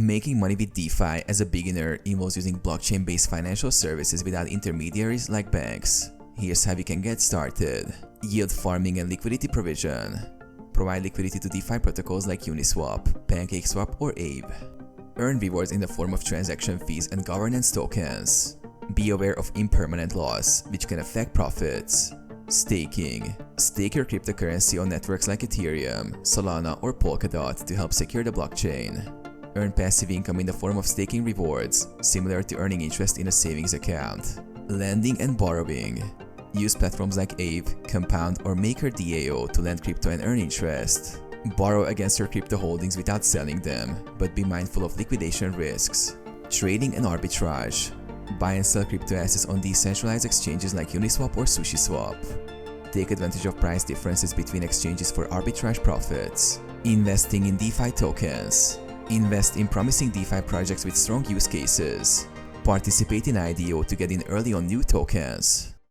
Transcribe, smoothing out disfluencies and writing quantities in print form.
Making money with DeFi as a beginner involves using blockchain-based financial services without intermediaries like banks. Here's how you can get started. Yield farming and liquidity provision. Provide liquidity to DeFi protocols like Uniswap, PancakeSwap, or Aave. Earn rewards in the form of transaction fees and governance tokens. Be aware of impermanent loss, which can affect profits. Staking. Stake your cryptocurrency on networks like Ethereum, Solana, or Polkadot to help secure the blockchain. Earn passive income in the form of staking rewards, similar to earning interest in a savings account. Lending and borrowing. Use platforms like Aave, Compound, or MakerDAO to lend crypto and earn interest. Borrow against your crypto holdings without selling them, but be mindful of liquidation risks. Trading and arbitrage. Buy and sell crypto assets on decentralized exchanges like Uniswap or SushiSwap. Take advantage of price differences between exchanges for arbitrage profits. Investing in DeFi tokens. Invest in promising DeFi projects with strong use cases. Participate in IDO to get in early on new tokens.